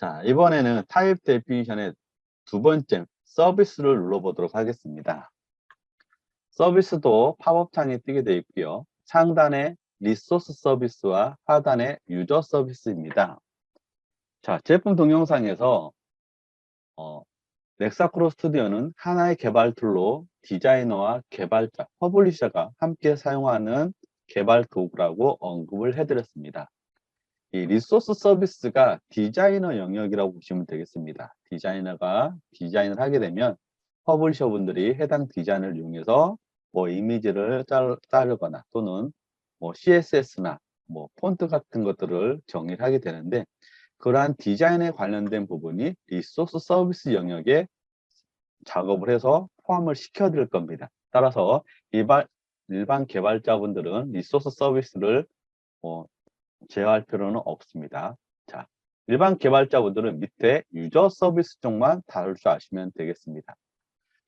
자, 이번에는 타입 데피니션의 두 번째 서비스를 눌러보도록 하겠습니다. 서비스도 팝업 창이 뜨게 되어 있고요. 상단에 리소스 서비스와 하단에 유저 서비스입니다. 자, 제품 동영상에서 넥사크로 스튜디오는 하나의 개발 툴로 디자이너와 개발자, 퍼블리셔가 함께 사용하는 개발 도구라고 언급을 해드렸습니다. 이 리소스 서비스가 디자이너 영역이라고 보시면 되겠습니다. 디자이너가 디자인을 하게 되면 퍼블리셔 분들이 해당 디자인을 이용해서 뭐 이미지를 자르거나 또는 뭐 CSS나 뭐 폰트 같은 것들을 정의를 하게 되는데, 그러한 디자인에 관련된 부분이 리소스 서비스 영역에 작업을 해서 포함을 시켜드릴 겁니다. 따라서 일반 개발자분들은 리소스 서비스를 제어할 필요는 없습니다. 자, 일반 개발자분들은 밑에 유저 서비스 쪽만 다룰 줄 아시면 되겠습니다.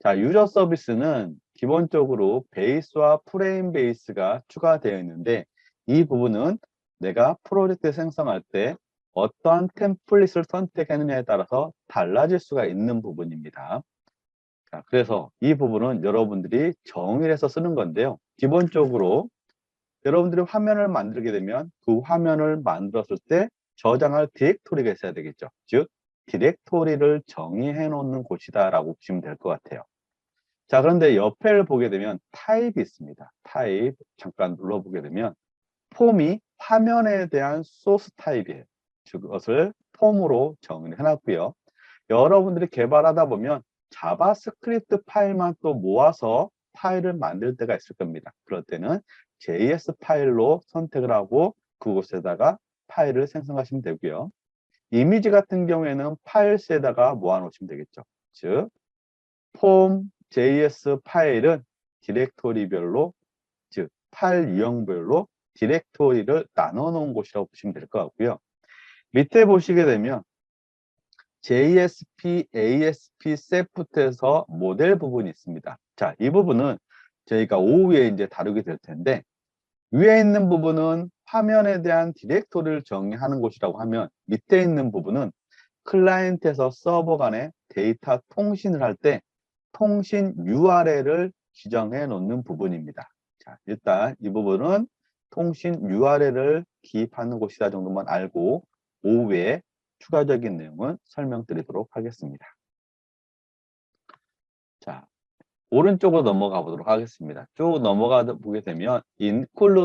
자, 유저 서비스는 기본적으로 베이스와 프레임 베이스가 추가되어 있는데, 이 부분은 내가 프로젝트 생성할 때 어떠한 템플릿을 선택했느냐에 따라서 달라질 수가 있는 부분입니다. 자, 그래서 이 부분은 여러분들이 정의해서 쓰는 건데요. 기본적으로 여러분들이 화면을 만들게 되면 그 화면을 만들었을 때 저장할 디렉토리가 있어야 되겠죠. 즉, 디렉토리를 정의해 놓는 곳이다 라고 보시면 될 것 같아요. 자, 그런데 옆에를 보게 되면 타입이 있습니다. 타입 잠깐 눌러보게 되면 폼이 화면에 대한 소스 타입이에요. 즉, 그것을 폼으로 정의를 해놨고요. 여러분들이 개발하다 보면 자바스크립트 파일만 또 모아서 파일을 만들 때가 있을 겁니다. 그럴 때는 JS 파일로 선택을 하고 그곳에다가 파일을 생성하시면 되고요. 이미지 같은 경우에는 파일스에다가 모아 놓으시면 되겠죠. 즉, 폼 JS 파일은 디렉토리별로, 즉 파일 유형별로 디렉토리를 나눠 놓은 곳이라고 보시면 될 것 같고요. 밑에 보시게 되면 JSP, ASP, 세프트에서 모델 부분이 있습니다. 자, 이 부분은 저희가 오후에 이제 다루게 될 텐데, 위에 있는 부분은 화면에 대한 디렉토리를 정의하는 곳이라고 하면, 밑에 있는 부분은 클라이언트에서 서버 간의 데이터 통신을 할 때 통신 URL을 지정해 놓는 부분입니다. 자, 일단 이 부분은 통신 URL을 기입하는 곳이다 정도만 알고 오후에 추가적인 내용은 설명드리도록 하겠습니다. 자, 오른쪽으로 넘어가 보도록 하겠습니다. 쭉 넘어가 보게 되면 include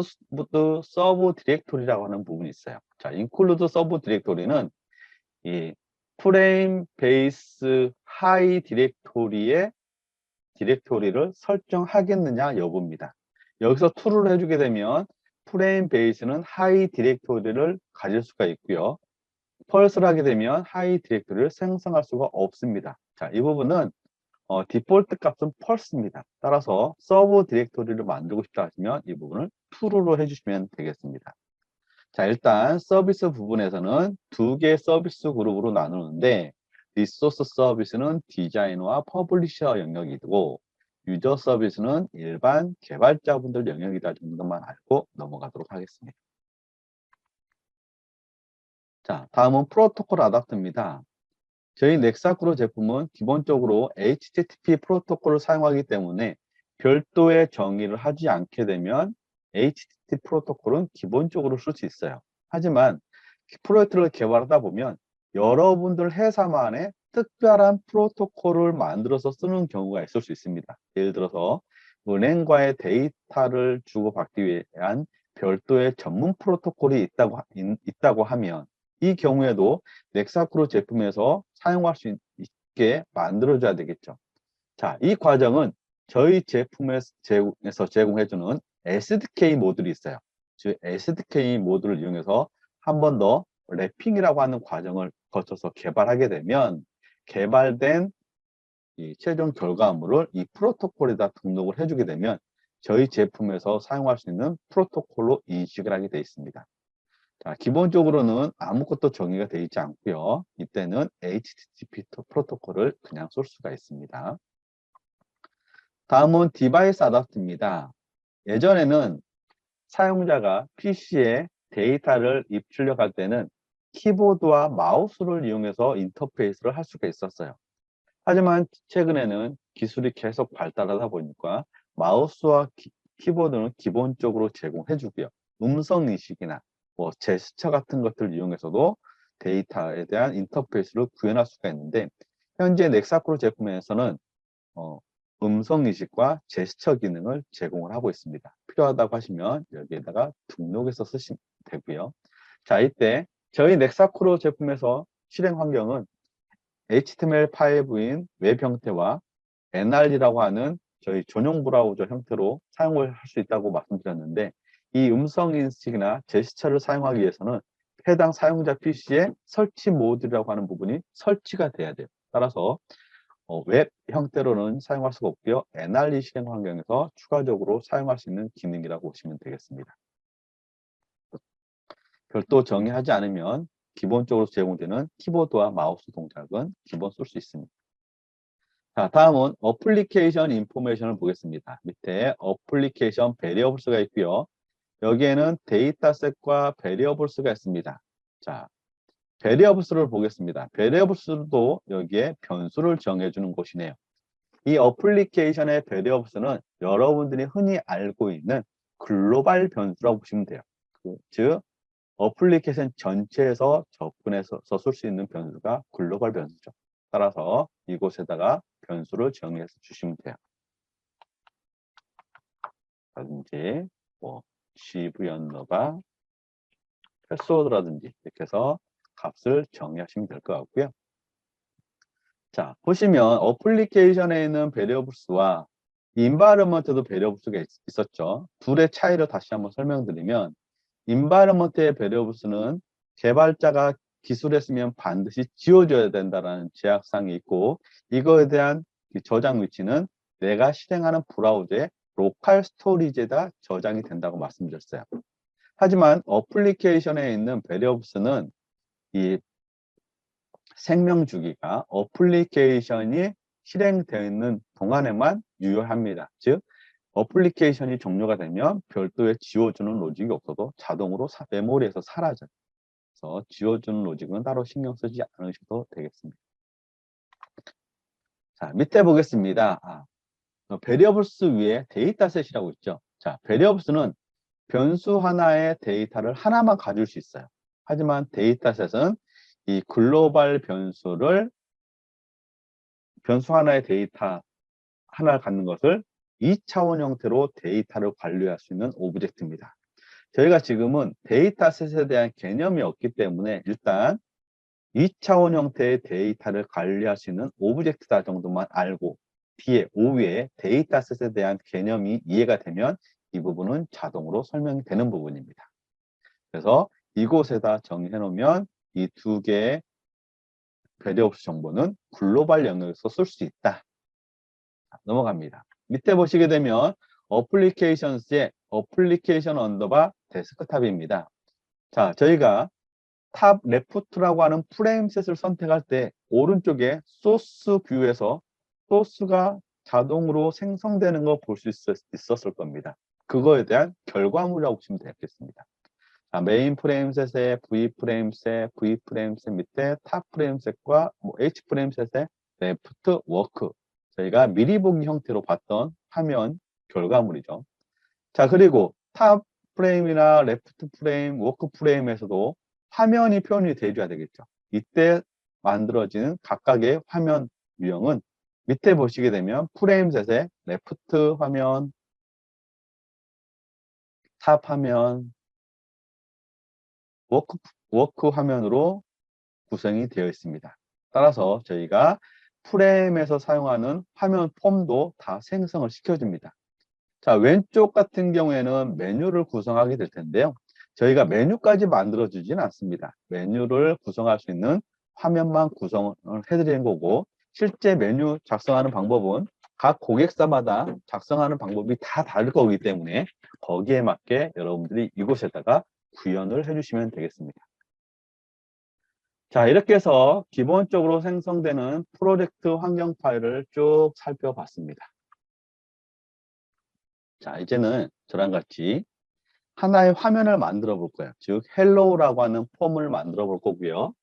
sub 디렉토리라고 하는 부분이 있어요. 자, include sub 디렉토리는 이 프레임 베이스 하이 디렉토리의 디렉토리를 설정하겠느냐 여부입니다. 여기서 true를 해주게 되면 프레임 베이스는 하이 디렉토리를 가질 수가 있고요. false를 하게 되면 하이 디렉토리를 생성할 수가 없습니다. 자, 이 부분은 디폴트 값은 false입니다. 따라서 서브 디렉토리를 만들고 싶다 하시면 이 부분을 true로 해주시면 되겠습니다. 자, 일단 서비스 부분에서는 두 개의 서비스 그룹으로 나누는데, 리소스 서비스는 디자이너와 퍼블리셔 영역이고 유저 서비스는 일반 개발자분들 영역이다 정도만 알고 넘어가도록 하겠습니다. 자, 다음은 프로토콜 어댑터입니다. 저희 넥사크로 제품은 기본적으로 HTTP 프로토콜을 사용하기 때문에 별도의 정의를 하지 않게 되면 HTTP 프로토콜은 기본적으로 쓸 수 있어요. 하지만 프로젝트를 개발하다 보면 여러분들 회사만의 특별한 프로토콜을 만들어서 쓰는 경우가 있을 수 있습니다. 예를 들어서 은행과의 데이터를 주고받기 위한 별도의 전문 프로토콜이 있다고 하면 이 경우에도 넥사크로 제품에서 사용할 수 있게 만들어줘야 되겠죠. 자, 이 과정은 저희 제품에서 제공해주는 SDK 모듈이 있어요. 즉, SDK 모듈을 이용해서 한 번 더 랩핑이라고 하는 과정을 거쳐서 개발하게 되면 개발된 이 최종 결과물을 이 프로토콜에다 등록을 해주게 되면 저희 제품에서 사용할 수 있는 프로토콜로 인식을 하게 되어 있습니다. 자, 기본적으로는 아무것도 정의가 되어 있지 않고요. 이때는 HTTP 프로토콜을 그냥 쏠 수가 있습니다. 다음은 디바이스 어댑터입니다. 예전에는 사용자가 PC에 데이터를 입출력할 때는 키보드와 마우스를 이용해서 인터페이스를 할 수가 있었어요. 하지만 최근에는 기술이 계속 발달하다 보니까 마우스와 키보드는 기본적으로 제공해 주고요. 음성 인식이나 뭐 제스처 같은 것들을 이용해서도 데이터에 대한 인터페이스를 구현할 수가 있는데, 현재 넥사프로 제품에서는 음성 인식과 제스처 기능을 제공을 하고 있습니다. 필요하다고 하시면 여기에다가 등록해서 쓰시면 되고요. 자, 이때 저희 넥사크로 제품에서 실행 환경은 HTML5인 웹 형태와 NR이라고 하는 저희 전용 브라우저 형태로 사용을 할 수 있다고 말씀드렸는데, 이 음성 인식이나 제스처를 사용하기 위해서는 해당 사용자 PC에 설치 모드라고 하는 부분이 설치가 돼야 돼요. 따라서 웹 형태로는 사용할 수가 없고요. NRE 실행 환경에서 추가적으로 사용할 수 있는 기능이라고 보시면 되겠습니다. 별도 정의하지 않으면 기본적으로 제공되는 키보드와 마우스 동작은 기본 쓸 수 있습니다. 자, 다음은 어플리케이션 인포메이션을 보겠습니다. 밑에 어플리케이션 베리어블스가 있고요. 여기에는 데이터셋과 베리어블스가 있습니다. 자, 베리어블스를 보겠습니다. 베리어블스도 여기에 변수를 정해주는 곳이네요. 이 어플리케이션의 베리어블스는 여러분들이 흔히 알고 있는 글로벌 변수라고 보시면 돼요. 즉, 어플리케이션 전체에서 접근해서 쓸 수 있는 변수가 글로벌 변수죠. 따라서 이곳에다가 변수를 정의해서 주시면 돼요. 라든지 뭐 GV언더가 패스워드라든지 이렇게 해서 값을 정의하시면 될 것 같고요. 자, 보시면 어플리케이션에 있는 베리어블스와 인바이러먼트도 베리어블스가 있었죠. 둘의 차이를 다시 한번 설명드리면, 인바이러먼트의 베리어블스는 개발자가 기술에 쓰면 반드시 지워줘야 된다는 제약사항이 있고, 이거에 대한 저장 위치는 내가 실행하는 브라우저의 로컬 스토리지에다 저장이 된다고 말씀드렸어요. 하지만 어플리케이션에 있는 베리어블스는 이 생명 주기가 어플리케이션이 실행되어 있는 동안에만 유효합니다. 즉, 어플리케이션이 종료가 되면 별도의 지워주는 로직이 없어도 자동으로 메모리에서 사라져요. 그래서 지워주는 로직은 따로 신경 쓰지 않으셔도 되겠습니다. 자, 밑에 보겠습니다. 베리어블스 위에 데이터셋이라고 있죠. 자, 베리어블스는 변수 하나의 데이터를 하나만 가질 수 있어요. 하지만 데이터셋은 이 글로벌 변수 하나의 데이터 하나를 갖는 것을 2차원 형태로 데이터를 관리할 수 있는 오브젝트입니다. 저희가 지금은 데이터셋에 대한 개념이 없기 때문에 일단 2차원 형태의 데이터를 관리할 수 있는 오브젝트다 정도만 알고, 뒤에 5위에 데이터셋에 대한 개념이 이해가 되면 이 부분은 자동으로 설명이 되는 부분입니다. 그래서 이곳에다 정의해 놓으면 이 두 개의 베리어블스 정보는 글로벌 영역에서 쓸 수 있다. 넘어갑니다. 밑에 보시게 되면 어플리케이션스의 어플리케이션 언더바 데스크탑입니다. 자, 저희가 탑 레프트라고 하는 프레임셋을 선택할 때 오른쪽에 소스 뷰에서 소스가 자동으로 생성되는 거 볼 수 있었을 겁니다. 그거에 대한 결과물이라고 보시면 되겠습니다. 자, 메인 프레임셋의 V 프레임셋 밑에 탑 프레임셋과 H 프레임셋의 레프트 워크, 저희가 미리 보기 형태로 봤던 화면 결과물이죠. 자, 그리고 탑 프레임이나 레프트 프레임, 워크 프레임에서도 화면이 표현이 되어줘야 되겠죠. 이때 만들어지는 각각의 화면 유형은 밑에 보시게 되면 프레임셋의 레프트 화면, 탑 화면, 워크 화면으로 구성이 되어 있습니다. 따라서 저희가 프레임에서 사용하는 화면 폼도 다 생성을 시켜줍니다. 자, 왼쪽 같은 경우에는 메뉴를 구성하게 될 텐데요. 저희가 메뉴까지 만들어주지는 않습니다. 메뉴를 구성할 수 있는 화면만 구성을 해드리는 거고, 실제 메뉴 작성하는 방법은 각 고객사마다 작성하는 방법이 다 다를 거기 때문에 거기에 맞게 여러분들이 이곳에다가 구현을 해주시면 되겠습니다. 자, 이렇게 해서 기본적으로 생성되는 프로젝트 환경 파일을 쭉 살펴봤습니다. 자, 이제는 저랑 같이 하나의 화면을 만들어 볼 거예요. 즉 헬로우라고 하는 폼을 만들어 볼 거고요.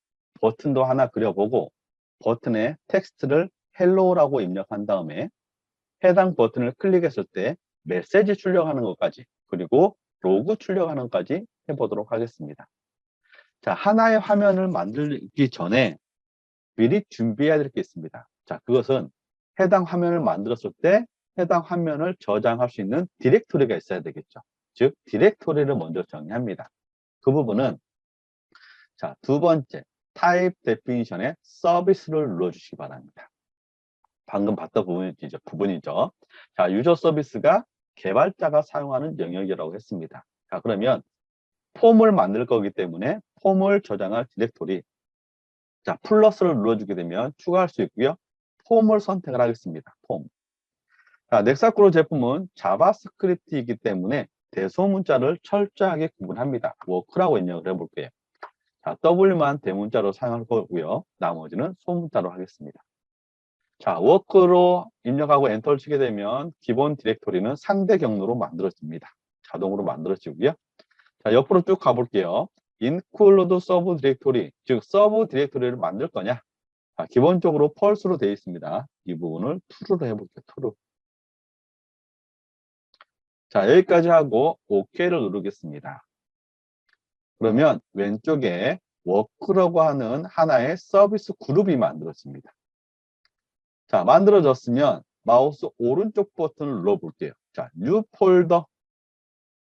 버튼도 하나 그려보고 버튼에 텍스트를 헬로우라고 입력한 다음에 해당 버튼을 클릭했을 때 메시지 출력하는 것까지, 그리고 로그 출력하는 것까지 해보도록 하겠습니다. 자, 하나의 화면을 만들기 전에 미리 준비해야 될 게 있습니다. 자, 그것은 해당 화면을 만들었을 때 해당 화면을 저장할 수 있는 디렉토리가 있어야 되겠죠. 즉 디렉토리를 먼저 정의합니다. 그 부분은 자, 두 번째 타입 데피니션의 서비스를 눌러주시기 바랍니다. 방금 봤던 부분이죠. 자, 유저 서비스가 개발자가 사용하는 영역이라고 했습니다. 자, 그러면 폼을 만들 거기 때문에 폼을 저장할 디렉토리, 자, 플러스를 눌러주게 되면 추가할 수 있고요. 폼을 선택을 하겠습니다. 폼. 자, 넥사크로 제품은 자바스크립트이기 때문에 대소문자를 철저하게 구분합니다. 워크라고 입력을 해볼게요. 자, W만 대문자로 사용할 거고요. 나머지는 소문자로 하겠습니다. 자, 워크로 입력하고 엔터를 치게 되면 기본 디렉토리는 상대 경로로 만들어집니다. 자동으로 만들어지고요. 자, 옆으로 쭉 가볼게요. include 서브 디렉토리, 즉 서브 디렉토리를 만들 거냐? 자, 기본적으로 펄스로 되어 있습니다. 이 부분을 true로 해볼게요. true. 자, 여기까지 하고 OK를 누르겠습니다. 그러면 왼쪽에 워크라고 하는 하나의 서비스 그룹이 만들어집니다. 자, 만들어졌으면 마우스 오른쪽 버튼을 눌러볼게요. 자, 뉴 폴더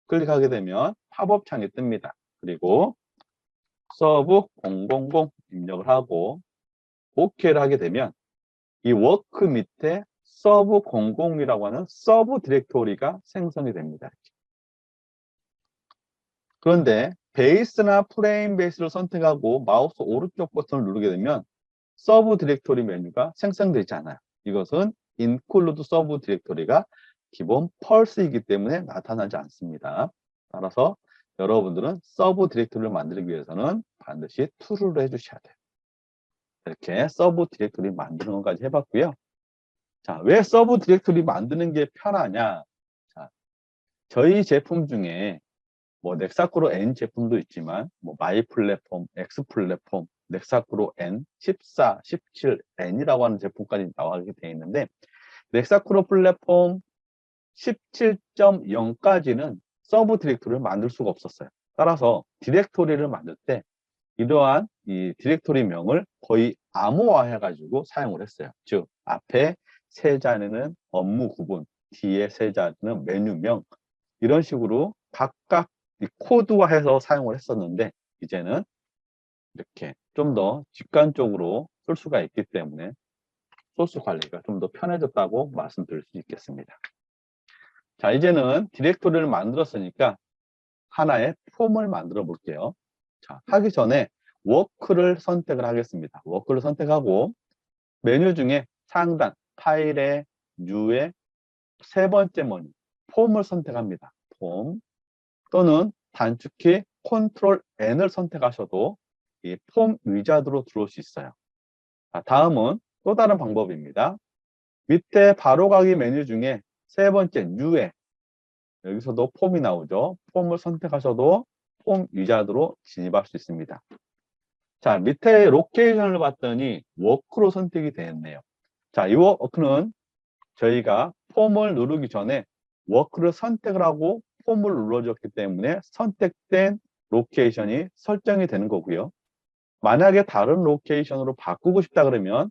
클릭하게 되면 팝업 창이 뜹니다. 그리고 서브 000 입력을 하고 OK를 하게 되면 이 워크 밑에 서브 00이라고 하는 서브 디렉토리가 생성이 됩니다. 그런데 베이스나 프레임 베이스를 선택하고 마우스 오른쪽 버튼을 누르게 되면 서브 디렉토리 메뉴가 생성되지 않아요. 이것은 include 서브 디렉토리가 기본 펄스이기 때문에 나타나지 않습니다. 따라서 여러분들은 서브 디렉토리를 만들기 위해서는 반드시 true를 해주셔야 돼요. 이렇게 서브 디렉토리 만드는 것까지 해봤고요. 자, 왜 서브 디렉토리 만드는 게 편하냐? 자, 저희 제품 중에 뭐 넥사크로 N 제품도 있지만 뭐 마이 플랫폼, X 플랫폼, 넥사크로 N, 14, 17, N이라고 하는 제품까지 나오게 되어 있는데 넥사크로 플랫폼 17.0까지는 서브 디렉토리를 만들 수가 없었어요. 따라서 디렉토리를 만들 때 이러한 이 디렉토리 명을 거의 암호화해 가지고 사용을 했어요. 즉 앞에 세 자리는 업무 구분, 뒤에 세 자리는 메뉴명, 이런 식으로 각각 코드화해서 사용을 했었는데 이제는 이렇게 좀 더 직관적으로 쓸 수가 있기 때문에 소스 관리가 좀 더 편해졌다고 말씀드릴 수 있겠습니다. 자, 이제는 디렉토리를 만들었으니까 하나의 폼을 만들어 볼게요. 자, 하기 전에 워크를 선택을 하겠습니다. 워크를 선택하고 메뉴 중에 상단 파일의 뉴의 세 번째 메뉴 폼을 선택합니다. 폼 또는 단축키 컨트롤 N을 선택하셔도 이 폼 위자드로 들어올 수 있어요. 자, 다음은 또 다른 방법입니다. 밑에 바로가기 메뉴 중에 세 번째 뉴에 여기서도 폼이 나오죠. 폼을 선택하셔도 폼 위자드로 진입할 수 있습니다. 자, 밑에 로케이션을 봤더니 워크로 선택이 되었네요. 자, 이 워크는 저희가 폼을 누르기 전에 워크를 선택을 하고 폼을 눌러줬기 때문에 선택된 로케이션이 설정이 되는 거고요. 만약에 다른 로케이션으로 바꾸고 싶다 그러면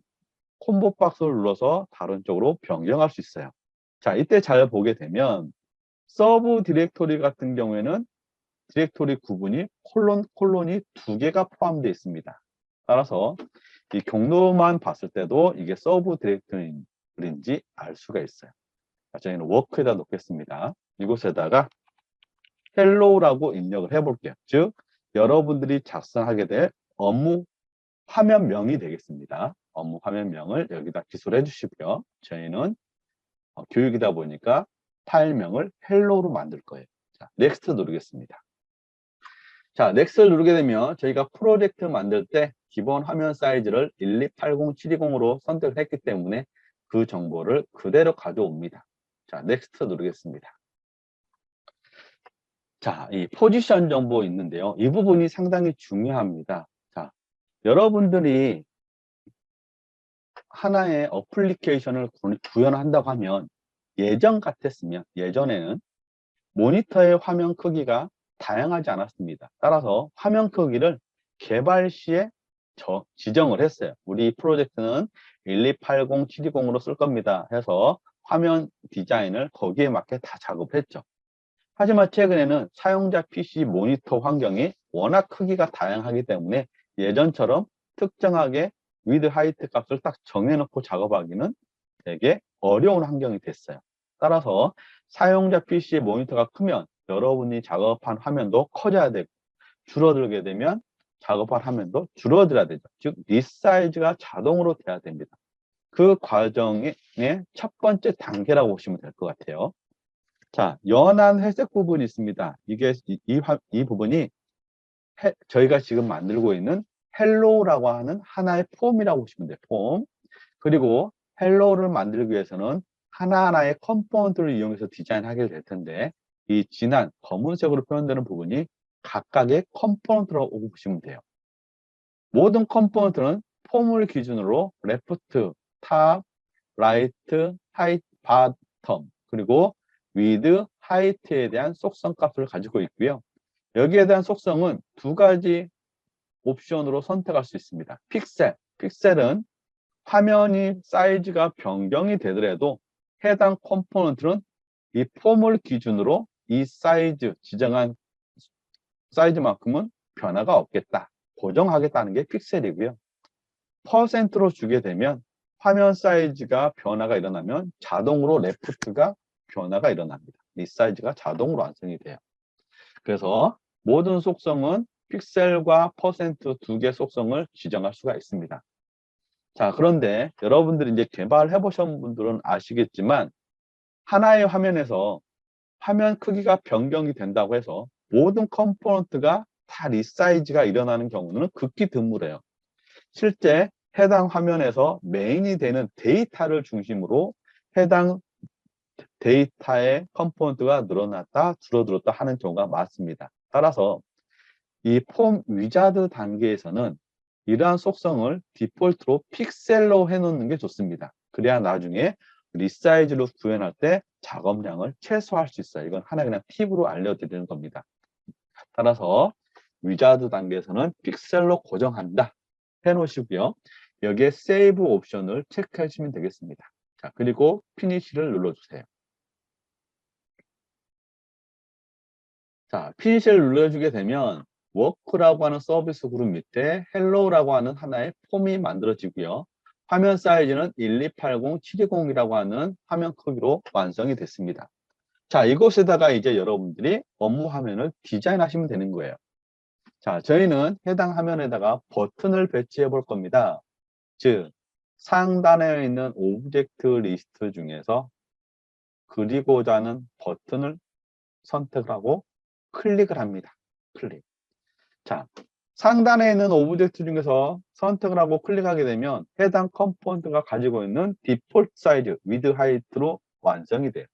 콤보 박스를 눌러서 다른 쪽으로 변경할 수 있어요. 자, 이때 잘 보게 되면 서브 디렉토리 같은 경우에는 디렉토리 구분이 콜론이 두 개가 포함되어 있습니다. 따라서 이 경로만 봤을 때도 이게 서브 디렉토리인지 알 수가 있어요. 자, 저희는 워크에다 놓겠습니다. 이곳에다가 헬로우라고 입력을 해볼게요. 즉 여러분들이 작성하게 될 업무 화면명이 되겠습니다. 업무 화면명을 여기다 기술해 주시고요. 저희는 교육이다 보니까 파일명을 헬로우로 만들 거예요. 자, 넥스트 누르겠습니다. 자, 넥스트를 누르게 되면 저희가 프로젝트 만들 때 기본 화면 사이즈를 1280-720으로 선택을 했기 때문에 그 정보를 그대로 가져옵니다. 자, 넥스트 누르겠습니다. 자, 이 포지션 정보 있는데요. 이 부분이 상당히 중요합니다. 자, 여러분들이 하나의 어플리케이션을 구현한다고 하면 예전 같았으면 예전에는 모니터의 화면 크기가 다양하지 않았습니다. 따라서 화면 크기를 개발 시에 지정을 했어요. 우리 프로젝트는 1280, 720으로 쓸 겁니다 해서 화면 디자인을 거기에 맞게 다 작업했죠. 하지만 최근에는 사용자 PC 모니터 환경이 워낙 크기가 다양하기 때문에 예전처럼 특정하게 위드 하이트 값을 딱 정해놓고 작업하기는 되게 어려운 환경이 됐어요. 따라서 사용자 PC의 모니터가 크면 여러분이 작업한 화면도 커져야 되고, 줄어들게 되면 작업한 화면도 줄어들어야 되죠. 즉 리사이즈가 자동으로 돼야 됩니다. 그 과정의 첫 번째 단계라고 보시면 될 것 같아요. 자, 연한 회색 부분이 있습니다. 이 부분이 저희가 지금 만들고 있는 헬로우라고 하는 하나의 폼이라고 보시면 돼요. 폼. 그리고 헬로우를 만들기 위해서는 하나하나의 컴포넌트를 이용해서 디자인하게 될 텐데, 이 진한 검은색으로 표현되는 부분이 각각의 컴포넌트라고 보시면 돼요. 모든 컴포넌트는 폼을 기준으로 레프트, 탑, 라이트, 하이트, 바텀, 그리고 위드, 하이트에 대한 속성 값을 가지고 있고요. 여기에 대한 속성은 두 가지 옵션으로 선택할 수 있습니다. 픽셀, 픽셀은 화면이 사이즈가 변경이 되더라도 해당 컴포넌트는 이 폼을 기준으로 이 지정한 사이즈만큼은 변화가 없겠다, 고정하겠다는 게 픽셀이고요. 퍼센트로 주게 되면 화면 사이즈가 변화가 일어나면 자동으로 레프트가 변화가 일어납니다. 이 사이즈가 자동으로 완성이 돼요. 그래서 모든 속성은 픽셀과 퍼센트 두 개 속성을 지정할 수가 있습니다. 자, 그런데 여러분들이 이제 개발해 보신 분들은 아시겠지만 하나의 화면에서 화면 크기가 변경이 된다고 해서 모든 컴포넌트가 다 리사이즈가 일어나는 경우는 극히 드물어요. 실제 해당 화면에서 메인이 되는 데이터를 중심으로 해당 데이터의 컴포넌트가 늘어났다 줄어들었다 하는 경우가 많습니다. 따라서 이 폼 위자드 단계에서는 이러한 속성을 디폴트로 픽셀로 해놓는 게 좋습니다. 그래야 나중에 리사이즈로 구현할 때 작업량을 최소화할 수 있어요. 이건 하나 그냥 팁으로 알려드리는 겁니다. 따라서 위자드 단계에서는 픽셀로 고정한다 해놓으시고요. 여기에 세이브 옵션을 체크하시면 되겠습니다. 자, 그리고 피니시를 눌러주세요. 자, 피니시를 눌러주게 되면 워크라고 하는 서비스 그룹 밑에 헬로우라고 하는 하나의 폼이 만들어지고요. 화면 사이즈는 1280, 720이라고 하는 화면 크기로 완성이 됐습니다. 자, 이곳에다가 이제 여러분들이 업무 화면을 디자인하시면 되는 거예요. 자, 저희는 해당 화면에다가 버튼을 배치해 볼 겁니다. 즉, 상단에 있는 오브젝트 리스트 중에서 그리고자 하는 버튼을 선택을 하고 클릭을 합니다. 클릭. 자, 상단에 있는 오브젝트 중에서 선택을 하고 클릭하게 되면 해당 컴포넌트가 가지고 있는 디폴트 사이즈, 위드 하이트로 완성이 돼요.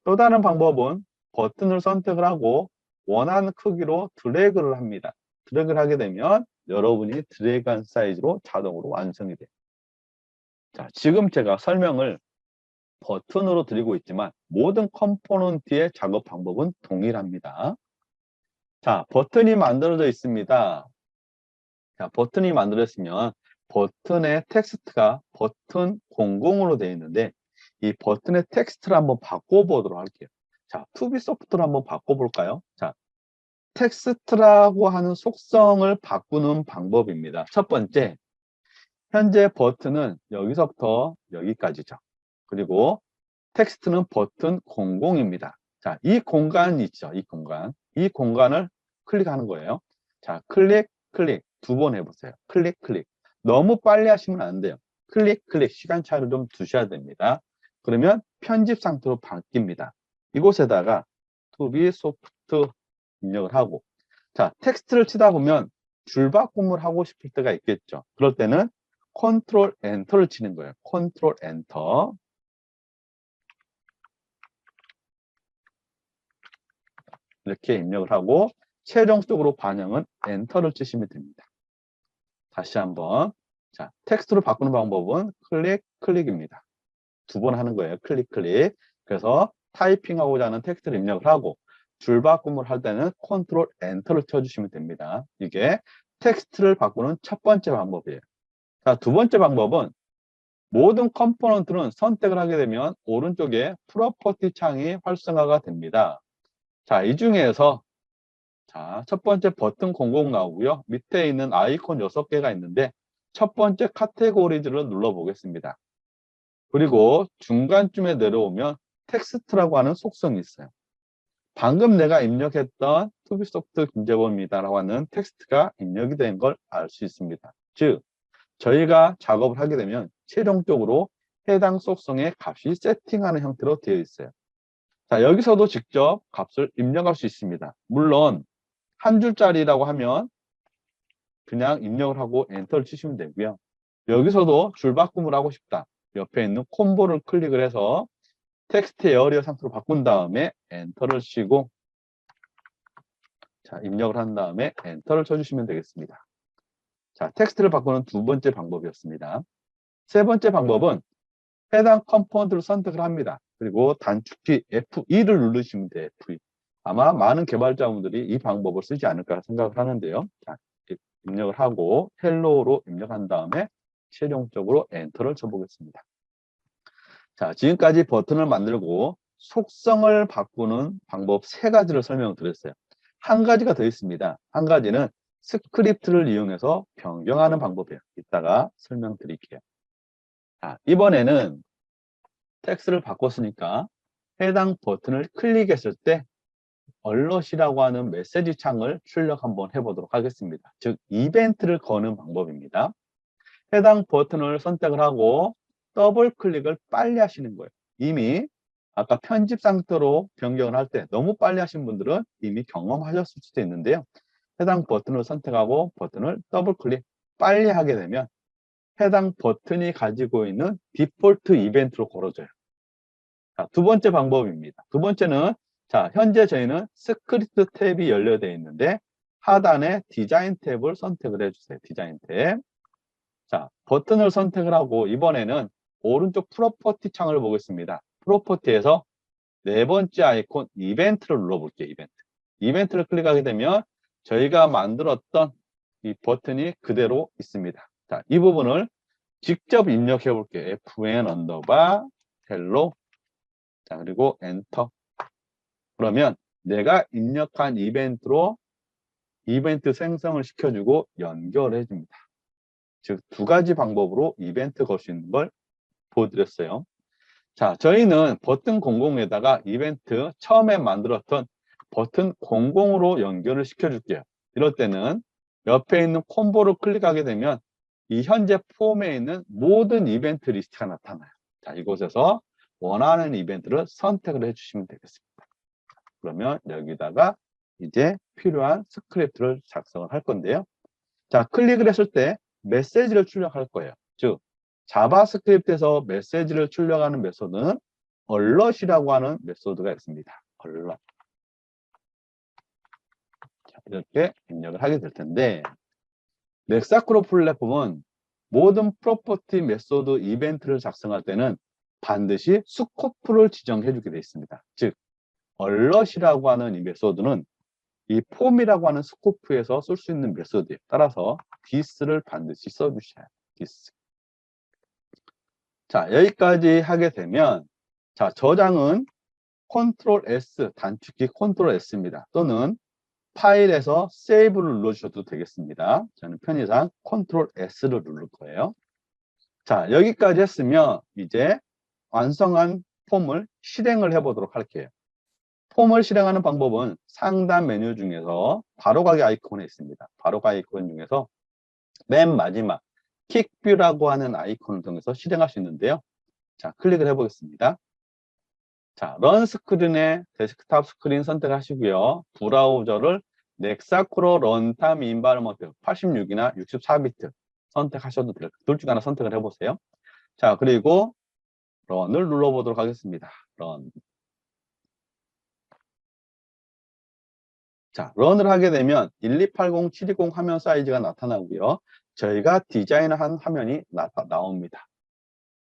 또 다른 방법은 버튼을 선택을 하고 원하는 크기로 드래그를 합니다. 드래그를 하게 되면 여러분이 드래그한 사이즈로 자동으로 완성이 돼요. 자, 지금 제가 설명을 버튼으로 드리고 있지만 모든 컴포넌트의 작업 방법은 동일합니다. 자, 버튼이 만들어져 있습니다. 자, 버튼이 만들어졌으면 버튼의 텍스트가 버튼 00으로 되어 있는데 이 버튼의 텍스트를 한번 바꿔보도록 할게요. 자, 투비소프트로 한번 바꿔볼까요? 자, 텍스트라고 하는 속성을 바꾸는 방법입니다. 첫 번째, 현재 버튼은 여기서부터 여기까지죠. 그리고 텍스트는 버튼 00입니다. 자, 이 공간이 있죠. 이 공간. 이 공간을 클릭하는 거예요. 자, 클릭, 클릭. 두 번 해보세요. 클릭, 클릭. 너무 빨리 하시면 안 돼요. 클릭, 클릭. 시간차를 좀 두셔야 됩니다. 그러면 편집 상태로 바뀝니다. 이곳에다가 투비소프트 입력을 하고, 자, 텍스트를 치다 보면 줄바꿈을 하고 싶을 때가 있겠죠. 그럴 때는 컨트롤 엔터를 치는 거예요. 컨트롤 엔터. 이렇게 입력을 하고 최종적으로 반영은 엔터를 치시면 됩니다. 다시 한번. 자, 텍스트로 바꾸는 방법은 클릭, 클릭입니다. 두 번 하는 거예요. 클릭, 클릭. 그래서 타이핑하고자 하는 텍스트를 입력을 하고 줄바꿈을 할 때는 컨트롤 엔터를 쳐주시면 됩니다. 이게 텍스트를 바꾸는 첫 번째 방법이에요. 자, 두 번째 방법은 모든 컴포넌트는 선택을 하게 되면 오른쪽에 프로퍼티 창이 활성화가 됩니다. 자, 이 중에서 자, 첫 번째 버튼 00 나오고요. 밑에 있는 아이콘 6개가 있는데 첫 번째 카테고리즈를 눌러보겠습니다. 그리고 중간쯤에 내려오면 텍스트라고 하는 속성이 있어요. 방금 내가 입력했던 투비소프트 김재범입니다라고 하는 텍스트가 입력이 된 걸 알 수 있습니다. 즉, 저희가 작업을 하게 되면 최종적으로 해당 속성의 값이 세팅하는 형태로 되어 있어요. 자, 여기서도 직접 값을 입력할 수 있습니다. 물론 한 줄짜리라고 하면 그냥 입력을 하고 엔터를 치시면 되고요. 여기서도 줄바꿈을 하고 싶다. 옆에 있는 콤보를 클릭을 해서 텍스트 에어리어 상태로 바꾼 다음에 엔터를 치고 자, 입력을 한 다음에 엔터를 쳐주시면 되겠습니다. 자, 텍스트를 바꾸는 두 번째 방법이었습니다. 세 번째 방법은 해당 컴포넌트를 선택을 합니다. 그리고 단축키 F2를 누르시면 돼요. F2. 아마 많은 개발자분들이 이 방법을 쓰지 않을까 생각을 하는데요. 자, 입력을 하고 헬로우로 입력한 다음에 최종적으로 엔터를 쳐보겠습니다. 자, 지금까지 버튼을 만들고 속성을 바꾸는 방법 3가지를 설명드렸어요. 한 가지가 더 있습니다. 한 가지는 스크립트를 이용해서 변경하는 방법이에요. 이따가 설명드릴게요. 자, 이번에는 텍스트를 바꿨으니까 해당 버튼을 클릭했을 때 얼럿이라고 하는 메시지 창을 출력 한번 해보도록 하겠습니다. 즉, 이벤트를 거는 방법입니다. 해당 버튼을 선택을 하고 더블 클릭을 빨리 하시는 거예요. 이미 아까 편집 상태로 변경을 할 때 너무 빨리 하신 분들은 이미 경험하셨을 수도 있는데요. 해당 버튼을 선택하고 버튼을 더블 클릭 빨리 하게 되면 해당 버튼이 가지고 있는 디폴트 이벤트로 걸어져요. 자, 두 번째 방법입니다. 두 번째는 자, 현재 저희는 스크립트 탭이 열려져 있는데 하단에 디자인 탭을 선택을 해주세요. 디자인 탭. 자, 버튼을 선택을 하고 이번에는 오른쪽 프로퍼티 창을 보겠습니다. 프로퍼티에서 네 번째 아이콘 이벤트를 눌러볼게요. 이벤트. 이벤트를 클릭하게 되면 저희가 만들었던 이 버튼이 그대로 있습니다. 자, 이 부분을 직접 입력해 볼게요. fn 언더바 헬로. 자, 그리고 엔터. 그러면 내가 입력한 이벤트로 이벤트 생성을 시켜주고 연결해 줍니다. 즉, 두 가지 방법으로 이벤트 걸 수 있는 걸 보여드렸어요. 자, 저희는 버튼 00에다가 이벤트 처음에 만들었던 버튼 00으로 연결을 시켜줄게요. 이럴 때는 옆에 있는 콤보를 클릭하게 되면 이 현재 폼에 있는 모든 이벤트 리스트가 나타나요. 자, 이곳에서 원하는 이벤트를 선택을 해주시면 되겠습니다. 그러면 여기다가 이제 필요한 스크립트를 작성을 할 건데요. 자, 클릭을 했을 때 메시지를 출력할 거예요. 즉, 자바스크립트에서 메시지를 출력하는 메소드는 얼럿이라고 하는 메소드가 있습니다. 얼럿. 자, 이렇게 입력을 하게 될 텐데 넥사크로 플랫폼은 모든 프로퍼티 메소드 이벤트를 작성할 때는 반드시 스코프를 지정해 주게 되어 있습니다. 즉, 얼럿이라고 하는 이 메소드는 이 폼이라고 하는 스코프에서 쓸 수 있는 메소드에 따라서 this를 반드시 써주셔야 해요. this. 자, 여기까지 하게 되면 자, 저장은 컨트롤 S, 단축키 컨트롤 S입니다. 또는 파일에서 세이브를 눌러주셔도 되겠습니다. 저는 편의상 컨트롤 S를 누를 거예요. 자, 여기까지 했으면 이제 완성한 폼을 실행을 해보도록 할게요. 폼을 실행하는 방법은 상단 메뉴 중에서 바로가기 아이콘에 있습니다. 바로가기 아이콘 중에서 맨 마지막 킥뷰라고 하는 아이콘을 통해서 실행할 수 있는데요. 자, 클릭을 해보겠습니다. 자, 런 스크린에 데스크탑 스크린 선택하시고요. 브라우저를 넥사크로 런타임 인바이러먼트 86이나 64비트 선택하셔도 돼요. 둘 중 하나 선택을 해보세요. 자, 그리고 런을 눌러보도록 하겠습니다. 런. 자, 런을 하게 되면 1280, 720 화면 사이즈가 나타나고요. 저희가 디자인한 화면이 나옵니다.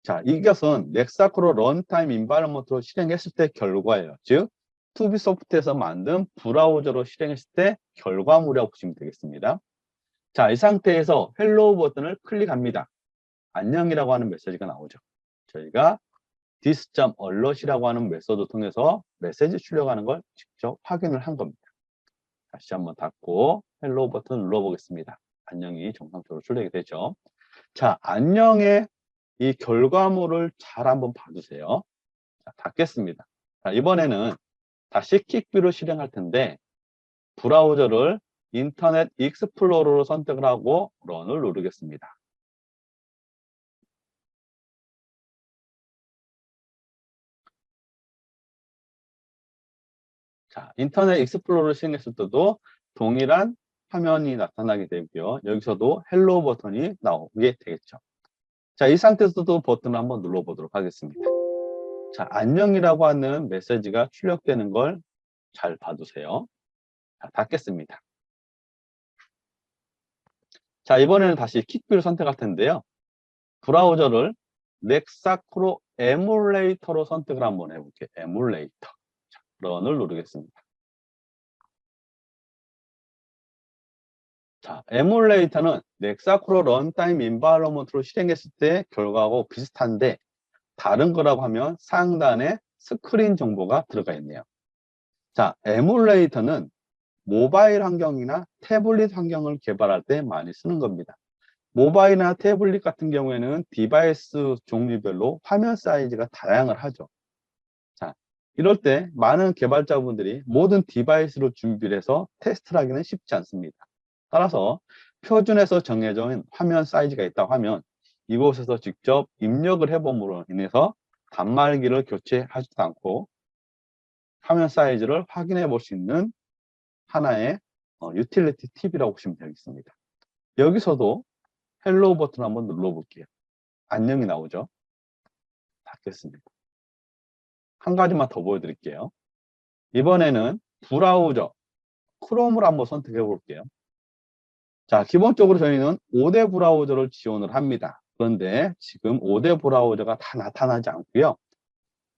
자, 이것은 넥사크로 런타임 인바이러먼트로 실행했을 때 결과예요. 즉, 투비소프트에서 만든 브라우저로 실행했을 때 결과물이라고 보시면 되겠습니다. 자, 이 상태에서 헬로우 버튼을 클릭합니다. 안녕이라고 하는 메시지가 나오죠. 저희가 this.alert이라고 하는 메소드 통해서 메시지 출력하는 걸 직접 확인을 한 겁니다. 다시 한번 닫고 헬로우 버튼 눌러보겠습니다. 안녕이 정상적으로 출력이 되죠. 자, 안녕의 이 결과물을 잘 한번 봐주세요. 자, 닫겠습니다. 자, 이번에는 다시 킥뷰를 실행할 텐데 브라우저를 인터넷 익스플로러로 선택을 하고 런을 누르겠습니다. 자, 인터넷 익스플로러를 실행했을 때도 동일한 화면이 나타나게 되고요. 여기서도 헬로우 버튼이 나오게 되겠죠. 자, 이 상태에서도 버튼을 한번 눌러보도록 하겠습니다. 자, 안녕이라고 하는 메시지가 출력되는 걸 잘 봐두세요. 자, 닫겠습니다. 자, 이번에는 다시 킥뷰를 선택할 텐데요. 브라우저를 넥사크로 에뮬레이터로 선택을 한번 해볼게요. 에뮬레이터. 자, 런을 누르겠습니다. 자, 에뮬레이터는 넥사크로 런타임 인바이러먼트로 실행했을 때 결과하고 비슷한데 다른 거라고 하면 상단에 스크린 정보가 들어가 있네요. 자, 에뮬레이터는 모바일 환경이나 태블릿 환경을 개발할 때 많이 쓰는 겁니다. 모바일이나 태블릿 같은 경우에는 디바이스 종류별로 화면 사이즈가 다양을 하죠. 자, 이럴 때 많은 개발자분들이 모든 디바이스로 준비를 해서 테스트를 하기는 쉽지 않습니다. 따라서 표준에서 정해져 있는 화면 사이즈가 있다고 하면 이곳에서 직접 입력을 해봄으로 인해서 단말기를 교체하지도 않고 화면 사이즈를 확인해 볼 수 있는 하나의 유틸리티 팁이라고 보시면 되겠습니다. 여기서도 헬로우 버튼 한번 눌러볼게요. 안녕이 나오죠. 닫겠습니다. 한 가지만 더 보여드릴게요. 이번에는 브라우저 크롬을 한번 선택해 볼게요. 자, 기본적으로 저희는 5대 브라우저를 지원을 합니다. 그런데 지금 5대 브라우저가 다 나타나지 않고요.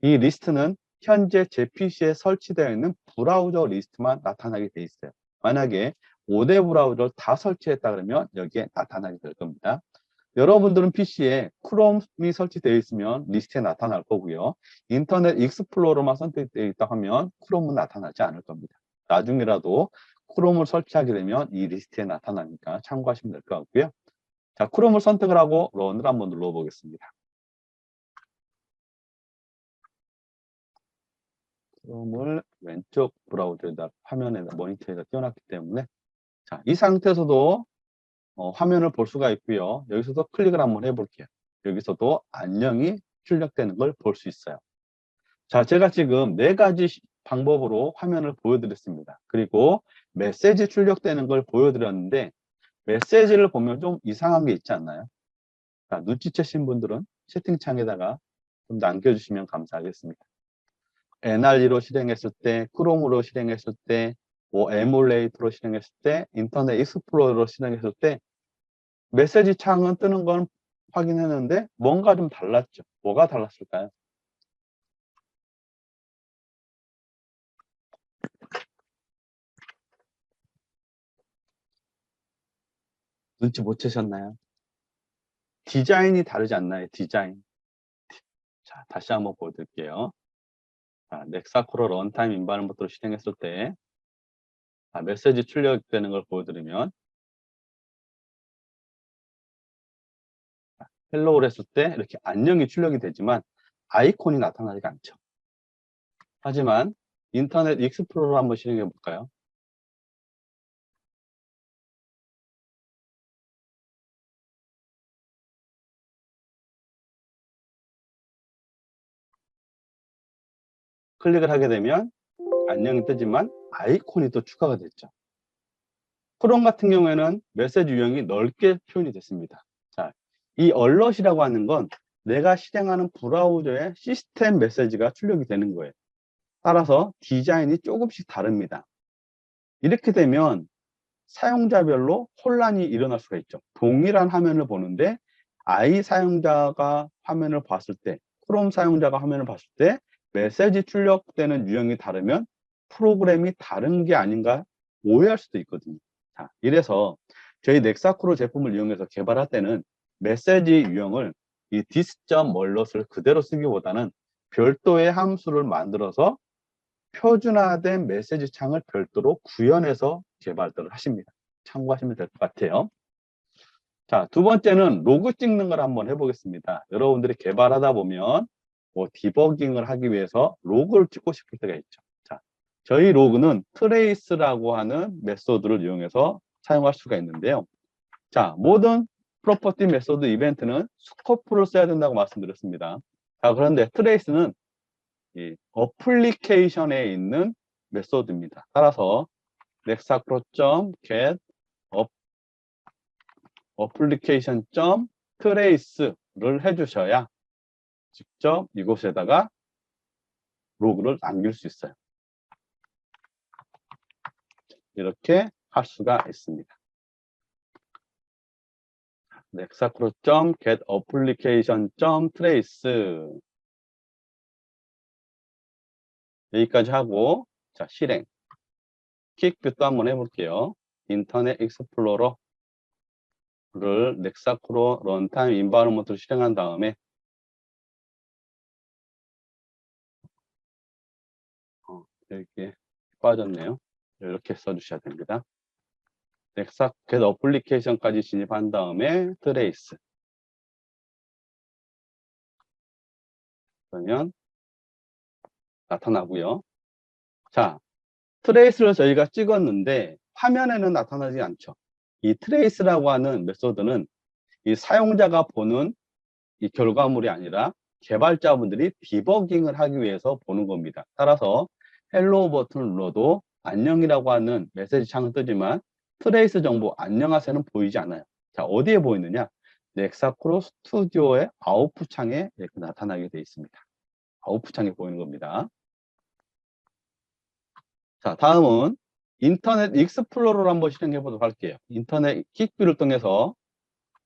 이 리스트는 현재 제 PC에 설치되어 있는 브라우저 리스트만 나타나게 돼 있어요. 만약에 5대 브라우저를 다 설치했다 그러면 여기에 나타나게 될 겁니다. 여러분들은 PC에 크롬이 설치되어 있으면 리스트에 나타날 거고요. 인터넷 익스플로러만 선택되어 있다 하면 크롬은 나타나지 않을 겁니다. 나중에라도 크롬을 설치하게 되면 이 리스트에 나타나니까 참고하시면 될 것 같고요. 자, 크롬을 선택을 하고 런을 한번 눌러보겠습니다. 크롬을 왼쪽 브라우저에다 화면에다 모니터에다 띄워놨기 때문에 자, 이 상태에서도 화면을 볼 수가 있고요. 여기서도 클릭을 한번 해볼게요. 여기서도 안녕이 출력되는 걸 볼 수 있어요. 자, 제가 지금 4가지 방법으로 화면을 보여드렸습니다. 그리고 메시지 출력되는 걸 보여드렸는데 메시지를 보면 좀 이상한 게 있지 않나요? 자, 눈치채신 분들은 채팅창에다가 좀 남겨주시면 감사하겠습니다. NRE로 실행했을 때, 크롬으로 실행했을 때, 뭐 에뮬레이터로 실행했을 때, 인터넷 익스플로러로 실행했을 때 메시지 창은 뜨는 건 확인했는데 뭔가 좀 달랐죠. 뭐가 달랐을까요? 눈치 못 채셨나요? 디자인이 다르지 않나요? 디자인. 자, 다시 한번 보여드릴게요. 자, 넥사크로 런타임 인바이러먼트로 실행했을 때 메시지 출력되는 걸 보여드리면 헬로우를 했을 때 이렇게 안녕이 출력이 되지만 아이콘이 나타나지 않죠. 하지만 인터넷 익스플로러 한번 실행해 볼까요? 클릭을 하게 되면 안녕이 뜨지만 아이콘이 또 추가가 됐죠. 크롬 같은 경우에는 메시지 유형이 넓게 표현이 됐습니다. 자, 이 얼럿이라고 하는 건 내가 실행하는 브라우저의 시스템 메시지가 출력이 되는 거예요. 따라서 디자인이 조금씩 다릅니다. 이렇게 되면 사용자별로 혼란이 일어날 수가 있죠. 동일한 화면을 보는데 I 사용자가 화면을 봤을 때, 크롬 사용자가 화면을 봤을 때 메시지 출력되는 유형이 다르면 프로그램이 다른 게 아닌가 오해할 수도 있거든요. 자, 이래서 저희 넥사크로 제품을 이용해서 개발할 때는 메시지 유형을 이 dis.malloc 그대로 쓰기보다는 별도의 함수를 만들어서 표준화된 메시지 창을 별도로 구현해서 개발들을 하십니다. 참고하시면 될 것 같아요. 자, 두 번째는 로그 찍는 걸 한번 해보겠습니다. 여러분들이 개발하다 보면 뭐 디버깅을 하기 위해서 로그를 찍고 싶을 때가 있죠. 자, 저희 로그는 트레이스라고 하는 메소드를 이용해서 사용할 수가 있는데요. 자, 모든 프로퍼티 메소드 이벤트는 스코프를 써야 된다고 말씀드렸습니다. 자, 그런데 트레이스는 이 어플리케이션에 있는 메소드입니다. 따라서 nexacro.get application.trace를 해주셔야 직접 이곳에다가 로그를 남길 수 있어요. 이렇게 할 수가 있습니다. nexacro.get application.trace 여기까지 하고, 자, 실행. 퀵뷰도 한번 해볼게요. 인터넷 익스플로러를 넥사크로 런타임 인바이러먼트로 실행한 다음에 이렇게 빠졌네요. 이렇게 써주셔야 됩니다. 넥사켓 어플리케이션까지 진입한 다음에 트레이스. 그러면 나타나고요. 자, 트레이스를 저희가 찍었는데 화면에는 나타나지 않죠. 이 트레이스라고 하는 메소드는 이 사용자가 보는 이 결과물이 아니라 개발자분들이 디버깅을 하기 위해서 보는 겁니다. 따라서 헬로우 버튼을 눌러도 안녕이라고 하는 메시지 창은 뜨지만 트레이스 정보 안녕하세요는 보이지 않아요. 자, 어디에 보이느냐? 넥사크로 스튜디오의 아웃풋 창에 이렇게 나타나게 되어 있습니다. 아웃풋 창에 보이는 겁니다. 자, 다음은 인터넷 익스플로러를 한번 실행해 보도록 할게요. 인터넷 킥뷰를 통해서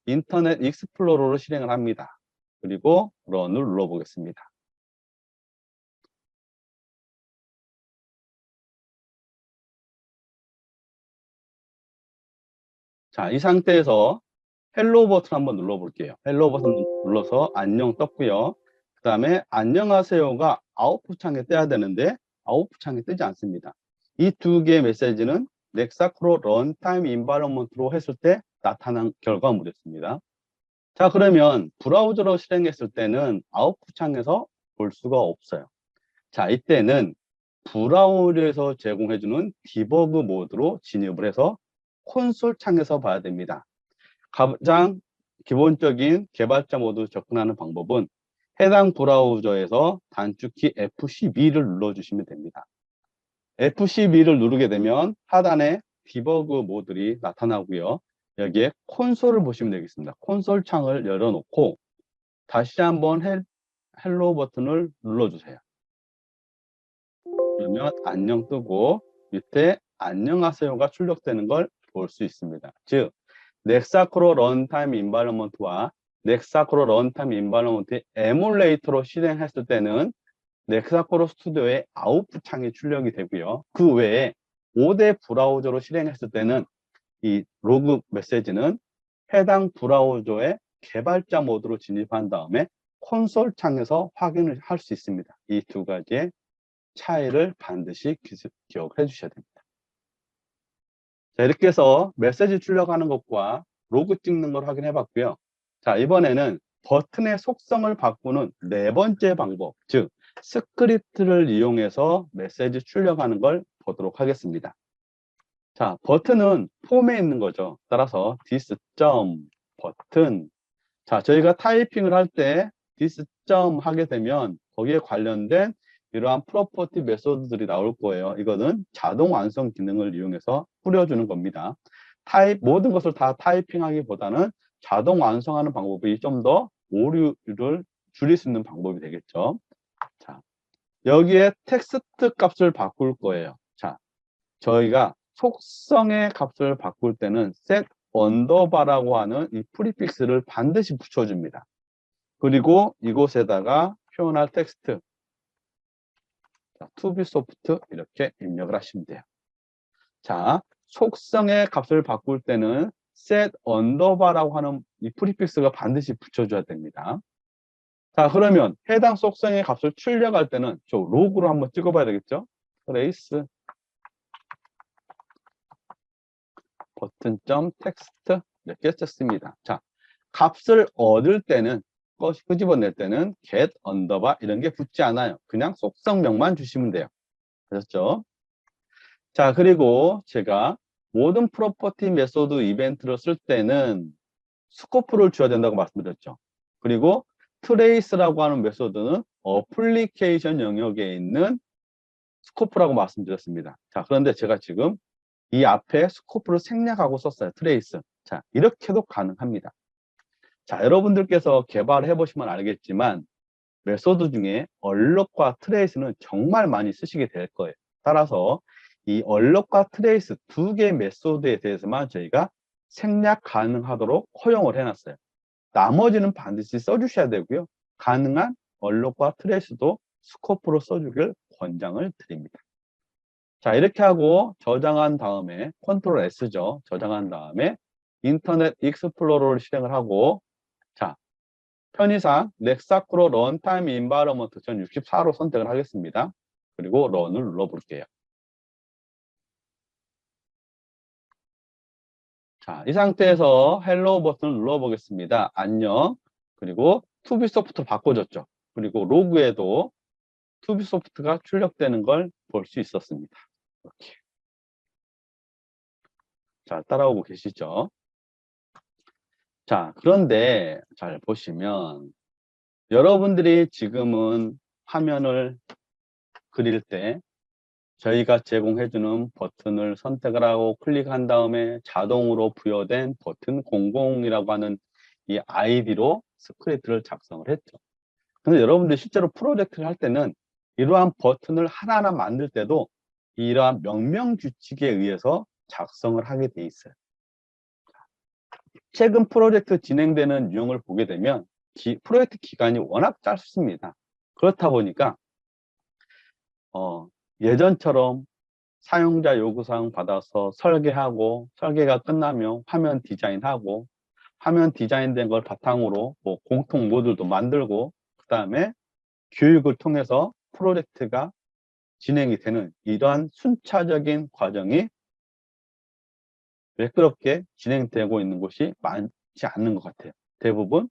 인터넷 익스플로러를 실행을 합니다. 그리고 런을 눌러보겠습니다. 자, 이 상태에서 헬로우 버튼 한번 눌러볼게요. 헬로우 버튼 눌러서 안녕 떴고요. 그 다음에 안녕하세요가 아웃풋 창에 떠야 되는데 아웃풋 창에 뜨지 않습니다. 이 두 개의 메시지는 넥사크로 런타임 인바이러먼트로 했을 때 나타난 결과물이었습니다. 자, 그러면 브라우저로 실행했을 때는 아웃풋 창에서 볼 수가 없어요. 자, 이때는 브라우저에서 제공해주는 디버그 모드로 진입을 해서 콘솔 창에서 봐야 됩니다. 가장 기본적인 개발자 모드 접근하는 방법은 해당 브라우저에서 단축키 F12를 눌러주시면 됩니다. F12를 누르게 되면 하단에 디버그 모드들이 나타나고요. 여기에 콘솔을 보시면 되겠습니다. 콘솔 창을 열어놓고 다시 한번 헬로 버튼을 눌러주세요. 그러면 안녕 뜨고 밑에 안녕하세요가 출력되는 걸 볼 수 있습니다. 즉 넥사크로 런타임 인바이러먼트와 넥사크로 런타임 인바이러먼트의 에뮬레이터로 실행했을 때는 넥사크로 스튜디오의 아웃풋 창이 출력이 되고요. 그 외에 5대 브라우저로 실행했을 때는 이 로그 메시지는 해당 브라우저의 개발자 모드로 진입한 다음에 콘솔 창에서 확인을 할 수 있습니다. 이 두 가지의 차이를 반드시 기억해 주셔야 됩니다. 자, 이렇게 해서 메시지 출력하는 것과 로그 찍는 걸 확인해 봤고요. 자, 이번에는 버튼의 속성을 바꾸는 네 번째 방법, 즉 스크립트를 이용해서 메시지 출력하는 걸 보도록 하겠습니다. 자, 버튼은 폼에 있는 거죠. 따라서 this 버튼. 자, 저희가 타이핑을 할 때 this 하게 되면 거기에 관련된 이러한 프로퍼티 메소드들이 나올 거예요. 이거는 자동 완성 기능을 이용해서 뿌려주는 겁니다. 모든 것을 다 타이핑하기보다는 자동 완성하는 방법이 좀 더 오류를 줄일 수 있는 방법이 되겠죠. 자, 여기에 텍스트 값을 바꿀 거예요. 자, 저희가 속성의 값을 바꿀 때는 set 언더바라고 하는 이 프리픽스를 반드시 붙여줍니다. 그리고 이곳에다가 표현할 텍스트 투비소프트 이렇게 입력을 하시면 돼요. 자, 속성의 값을 바꿀 때는 set 언더바라고 하는 이 프리픽스가 반드시 붙여줘야 됩니다. 자, 그러면 해당 속성의 값을 출력할 때는 저 로그로 한번 찍어봐야 되겠죠? trace 버튼점 텍스트 이렇게 썼습니다. 자, 값을 얻을 때는 끄집어낼 때는 get 언더바 이런 게 붙지 않아요. 그냥 속성명만 주시면 돼요. 아셨죠? 자, 그리고 제가 모든 프로퍼티 메소드 이벤트를 쓸 때는 스코프를 줘야 된다고 말씀드렸죠. 그리고 트레이스라고 하는 메소드는 어플리케이션 영역에 있는 스코프라고 말씀드렸습니다. 자, 그런데 제가 지금 이 앞에 스코프를 생략하고 썼어요. 트레이스. 자, 이렇게도 가능합니다. 자, 여러분들께서 개발해 보시면 알겠지만 메소드 중에 얼럭과 트레이스는 정말 많이 쓰시게 될 거예요. 따라서 이 얼럭과 트레이스 두 개의 메소드에 대해서만 저희가 생략 가능하도록 허용을 해놨어요. 나머지는 반드시 써주셔야 되고요. 가능한 얼럭과 트레이스도 스코프로 써주길 권장을 드립니다. 자, 이렇게 하고 저장한 다음에 컨트롤 S죠. 저장한 다음에 인터넷 익스플로러를 실행을 하고 자, 편의상 넥사크로 런타임 인바이러먼트 전 64로 선택을 하겠습니다. 그리고 런을 눌러볼게요. 자, 이 상태에서 헬로우 버튼을 눌러보겠습니다. 안녕. 그리고 투비소프트로 바꿔줬죠. 그리고 로그에도 투비소프트가 출력되는 걸 볼 수 있었습니다. 이렇게. 자, 따라오고 계시죠? 자, 그런데 잘 보시면 여러분들이 지금은 화면을 그릴 때 저희가 제공해주는 버튼을 선택을 하고 클릭한 다음에 자동으로 부여된 버튼 00이라고 하는 이 아이디로 스크립트를 작성을 했죠. 근데 여러분들이 실제로 프로젝트를 할 때는 이러한 버튼을 하나하나 만들 때도 이러한 명령 규칙에 의해서 작성을 하게 돼 있어요. 최근 프로젝트 진행되는 유형을 보게 되면 프로젝트 기간이 워낙 짧습니다. 그렇다 보니까 예전처럼 사용자 요구사항 받아서 설계하고 설계가 끝나면 화면 디자인하고 화면 디자인된 걸 바탕으로 뭐 공통 모듈도 만들고 그 다음에 교육을 통해서 프로젝트가 진행이 되는 이러한 순차적인 과정이 매끄럽게 진행되고 있는 곳이 많지 않는 것 같아요. 대부분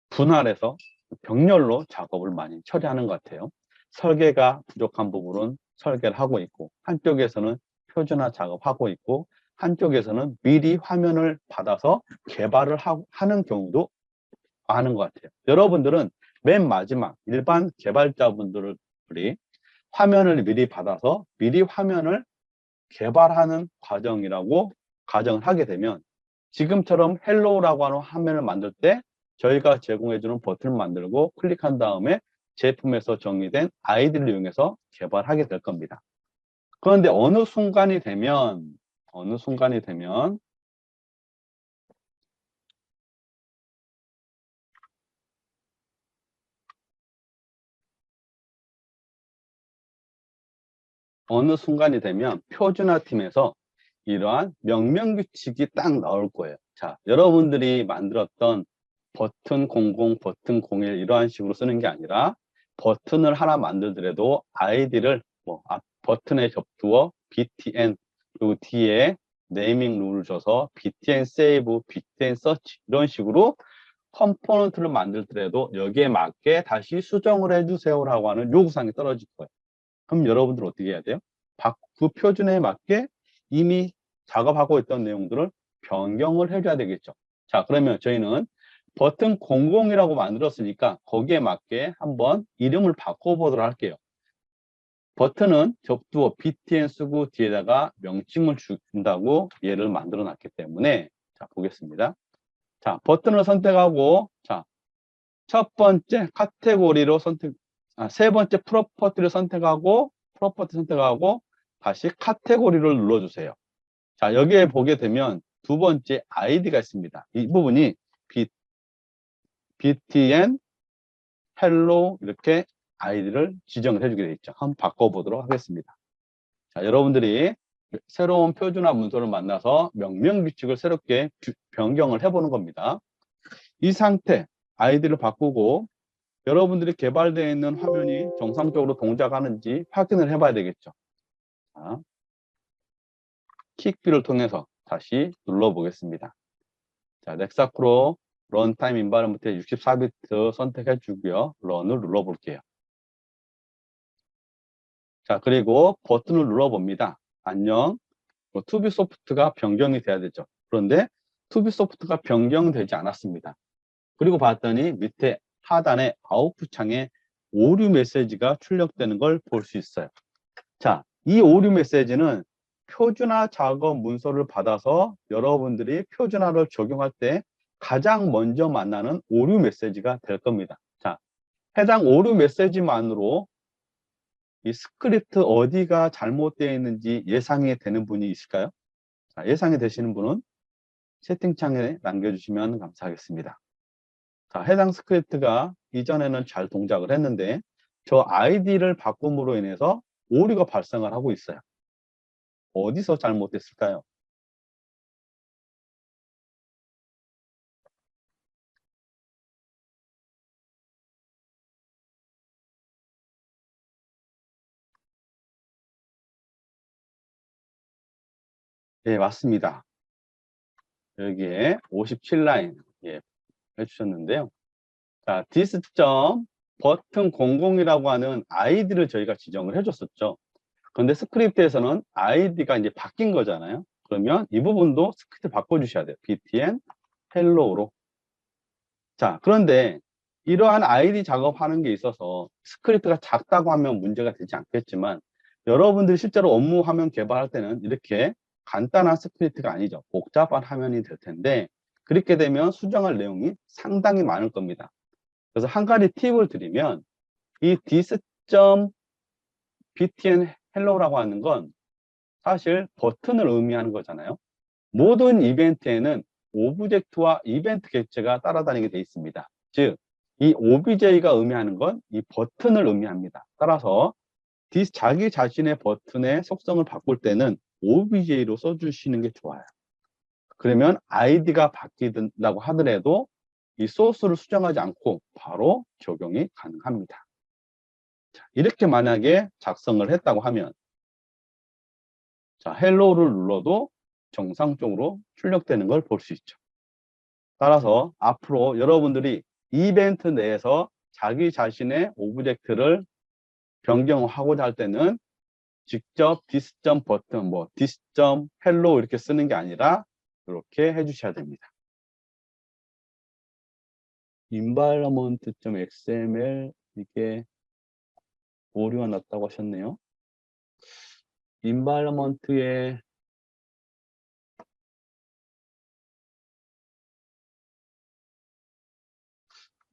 분할해서 병렬로 작업을 많이 처리하는 것 같아요. 설계가 부족한 부분은 설계를 하고 있고 한쪽에서는 표준화 작업하고 있고 한쪽에서는 미리 화면을 받아서 개발을 하는 경우도 많은 것 같아요. 여러분들은 맨 마지막 일반 개발자분들이 화면을 미리 받아서 미리 화면을 개발하는 과정이라고 가정을 하게 되면 지금처럼 헬로우라고 하는 화면을 만들 때 저희가 제공해주는 버튼을 만들고 클릭한 다음에 제품에서 정의된 아이디를 이용해서 개발하게 될 겁니다. 그런데 어느 순간이 되면 표준화팀에서 이러한 명령 규칙이 딱 나올 거예요. 자, 여러분들이 만들었던 버튼 00, 버튼 01 이러한 식으로 쓰는 게 아니라 버튼을 하나 만들더라도 아이디를 버튼에 접두어 btn 그리고 뒤에 네이밍 룰을 줘서 btn save, btn search 이런 식으로 컴포넌트를 만들더라도 여기에 맞게 다시 수정을 해주세요라고 하는 요구사항이 떨어질 거예요. 그럼 여러분들 어떻게 해야 돼요? 그 표준에 맞게 이미 작업하고 있던 내용들을 변경을 해줘야 되겠죠. 자, 그러면 저희는 버튼 00이라고 만들었으니까 거기에 맞게 한번 이름을 바꿔보도록 할게요. 버튼은 접두어 btn 쓰고 뒤에다가 명칭을 준다고 얘를 만들어 놨기 때문에 자, 보겠습니다. 자, 버튼을 선택하고 자, 첫 번째 카테고리로 세 번째 프로퍼티를 선택하고 다시 카테고리를 눌러주세요. 자, 여기에 보게 되면 두 번째 아이디가 있습니다. 이 부분이 btn hello 이렇게 아이디를 지정을 해주게 되어 있죠. 한번 바꿔보도록 하겠습니다. 자, 여러분들이 새로운 표준화 문서를 만나서 명명 규칙을 새롭게 변경을 해보는 겁니다. 이 상태 아이디를 바꾸고 여러분들이 개발되어 있는 화면이 정상적으로 동작하는지 확인을 해봐야 되겠죠. 자, 킥비를 통해서 다시 눌러보겠습니다. 자, 넥사크로 런타임 인바이러먼트에 64비트 선택해 주고요. 런을 눌러볼게요. 자, 그리고 버튼을 눌러봅니다. 안녕. 투비소프트가 변경이 돼야 되죠. 그런데 투비소프트가 변경되지 않았습니다. 그리고 봤더니 밑에 하단에 아웃풋 창에 오류 메시지가 출력되는 걸 볼 수 있어요. 자, 이 오류 메시지는 표준화 작업 문서를 받아서 여러분들이 표준화를 적용할 때 가장 먼저 만나는 오류 메시지가 될 겁니다. 자, 해당 오류 메시지만으로 이 스크립트 어디가 잘못되어 있는지 예상이 되는 분이 있을까요? 자, 예상이 되시는 분은 채팅창에 남겨주시면 감사하겠습니다. 자, 해당 스크립트가 이전에는 잘 동작을 했는데 저 아이디를 바꿈으로 인해서 오류가 발생을 하고 있어요. 어디서 잘못됐을까요? 네, 맞습니다. 여기에 57라인 해주셨는데요. 자, this 버튼 00이라고 하는 아이디를 저희가 지정을 해줬었죠. 그런데 스크립트에서는 아이디가 이제 바뀐 거잖아요. 그러면 이 부분도 스크립트 바꿔주셔야 돼요. btn hello로. 자, 그런데 이러한 아이디 작업하는 게 있어서 스크립트가 작다고 하면 문제가 되지 않겠지만 여러분들이 실제로 업무 화면 개발할 때는 이렇게 간단한 스크립트가 아니죠. 복잡한 화면이 될 텐데 그렇게 되면 수정할 내용이 상당히 많을 겁니다. 그래서 한 가지 팁을 드리면 이 this.btn hello라고 하는 건 사실 버튼을 의미하는 거잖아요. 모든 이벤트에는 오브젝트와 이벤트 객체가 따라다니게 되어 있습니다. 즉, 이 OBJ가 의미하는 건 이 버튼을 의미합니다. 따라서 자기 자신의 버튼의 속성을 바꿀 때는 OBJ로 써주시는 게 좋아요. 그러면 아이디가 바뀐다고 하더라도 이 소스를 수정하지 않고 바로 적용이 가능합니다. 자, 이렇게 만약에 작성을 했다고 하면 자, 헬로우를 눌러도 정상적으로 출력되는 걸 볼 수 있죠. 따라서 앞으로 여러분들이 이벤트 내에서 자기 자신의 오브젝트를 변경하고자 할 때는 직접 this.button, this.hello 이렇게 쓰는 게 아니라 이렇게 해주셔야 됩니다. environment.xml 이게 오류가 났다고 하셨네요. environment에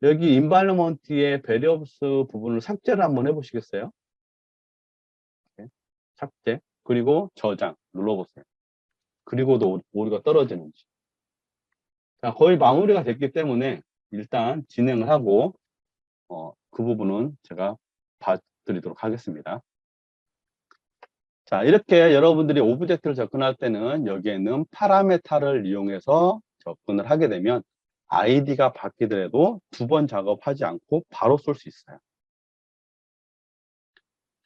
여기 environment의 variables 부분을 삭제를 한번 해보시겠어요? 삭제 그리고 저장 눌러보세요. 그리고도 오류가 떨어지는지. 자, 거의 마무리가 됐기 때문에 일단 진행을 하고 그 부분은 제가 봐드리도록 하겠습니다. 자, 이렇게 여러분들이 오브젝트를 접근할 때는 여기에는 파라메타를 이용해서 접근을 하게 되면 아이디가 바뀌더라도 두 번 작업하지 않고 바로 쏠 수 있어요.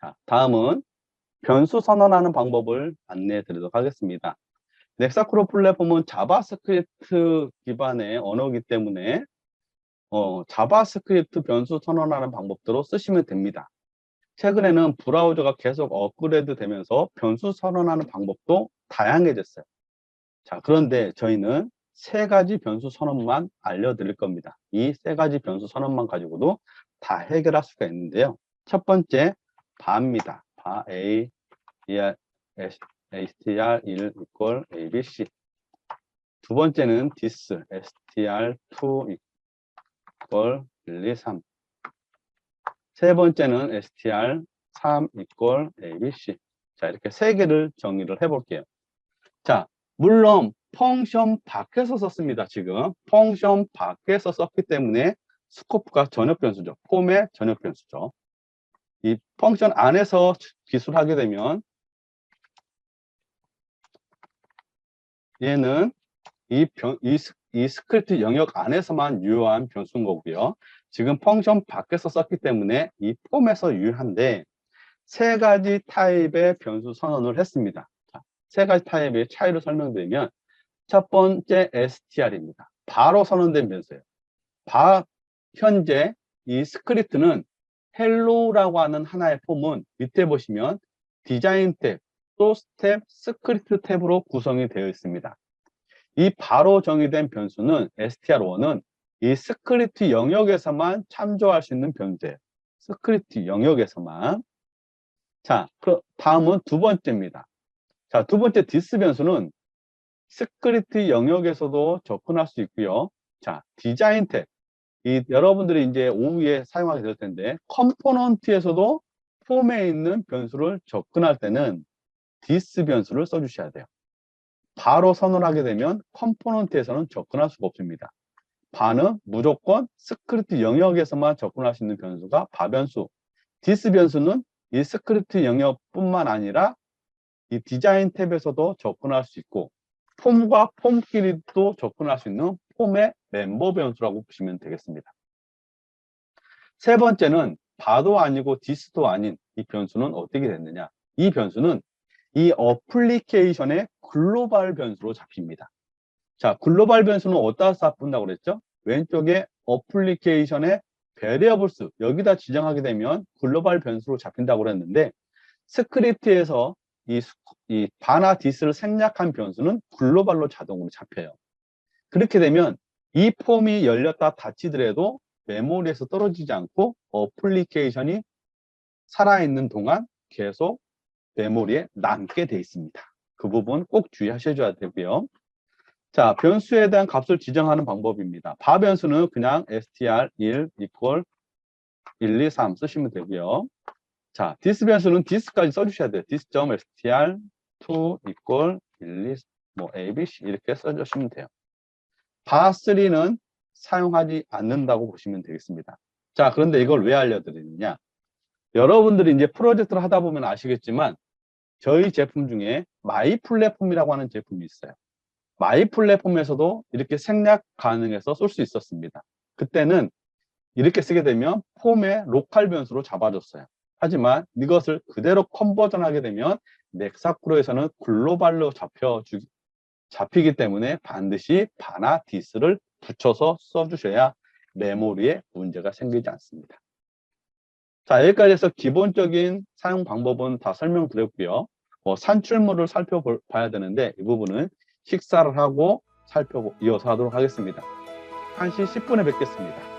자, 다음은 변수 선언하는 방법을 안내해 드리도록 하겠습니다. 넥사크로 플랫폼은 자바스크립트 기반의 언어이기 때문에 자바스크립트 변수 선언하는 방법대로 쓰시면 됩니다. 최근에는 브라우저가 계속 업그레이드 되면서 변수 선언하는 방법도 다양해졌어요. 자, 그런데 저희는 세 가지 변수 선언만 알려드릴 겁니다. 이 세 가지 변수 선언만 가지고도 다 해결할 수가 있는데요. 첫 번째, 바입니다. 바, A, str1 equal abc. 두 번째는 this, str2 equal 1, 2, 3. 세 번째는 str3 equal abc. 자, 이렇게 세 개를 정의를 해볼게요. 자, 물론 펑션 밖에서 썼습니다. 지금 펑션 밖에서 썼기 때문에 스코프가 전역 변수죠. 폼의 전역 변수죠. 이 펑션 안에서 기술하게 되면 얘는 이 스크립트 영역 안에서만 유효한 변수인 거고요. 지금 펑션 밖에서 썼기 때문에 이 폼에서 유효한데 세 가지 타입의 변수 선언을 했습니다. 자, 세 가지 타입의 차이를 설명드리면 첫 번째 str입니다. 바로 선언된 변수예요. 현재 이 스크립트는 헬로우라고 하는 하나의 폼은 밑에 보시면 디자인 탭, 소스 탭, 스크립트 탭으로 구성이 되어 있습니다. 이 바로 정의된 변수는 str1은 이 스크립트 영역에서만 참조할 수 있는 변수예요. 스크립트 영역에서만. 자, 다음은 두 번째입니다. 자, 두 번째 디스 변수는 스크립트 영역에서도 접근할 수 있고요. 자, 디자인 탭. 여러분들이 이제 오후에 사용하게 될 텐데, 컴포넌트에서도 폼에 있는 변수를 접근할 때는 디스 변수를 써주셔야 돼요. 바로 선언하게 되면 컴포넌트에서는 접근할 수가 없습니다. 바는 무조건 스크립트 영역에서만 접근할 수 있는 변수가 바 변수. 디스 변수는 이 스크립트 영역뿐만 아니라 이 디자인 탭에서도 접근할 수 있고 폼과 폼끼리도 접근할 수 있는 폼의 멤버 변수라고 보시면 되겠습니다. 세 번째는 바도 아니고 디스도 아닌 이 변수는 어떻게 됐느냐. 이 변수는 이 어플리케이션의 글로벌 변수로 잡힙니다. 자, 글로벌 변수는 어디다 잡힌다고 그랬죠? 왼쪽에 어플리케이션의 베리어블스 여기다 지정하게 되면 글로벌 변수로 잡힌다고 그랬는데 스크립트에서 이 바나 디스를 생략한 변수는 글로벌로 자동으로 잡혀요. 그렇게 되면 이 폼이 열렸다 닫히더라도 메모리에서 떨어지지 않고 어플리케이션이 살아있는 동안 계속 메모리에 남게 돼 있습니다. 그 부분 꼭 주의하셔야 되고요. 자, 변수에 대한 값을 지정하는 방법입니다. 바 변수는 그냥 str1 equal 1, 2, 3 쓰시면 되고요. 자, 디스 변수는 디스까지 써주셔야 돼요. dis.str2 equal 1, 2, 뭐 abc 이렇게 써주시면 돼요. 바3는 사용하지 않는다고 보시면 되겠습니다. 자, 그런데 이걸 왜 알려드리느냐? 여러분들이 이제 프로젝트를 하다 보면 아시겠지만 저희 제품 중에 마이 플랫폼이라고 하는 제품이 있어요. 마이 플랫폼에서도 이렇게 생략 가능해서 쓸 수 있었습니다. 그때는 이렇게 쓰게 되면 폼의 로컬 변수로 잡아줬어요. 하지만 이것을 그대로 컨버전하게 되면 넥사크로에서는 글로벌로 잡히기 때문에 반드시 바나 디스를 붙여서 써주셔야 메모리에 문제가 생기지 않습니다. 자, 여기까지 해서 기본적인 사용 방법은 다 설명드렸고요. 산출물을 살펴봐야 되는데 이 부분은 식사를 하고 이어서 하도록 하겠습니다. 1시 10분에 뵙겠습니다.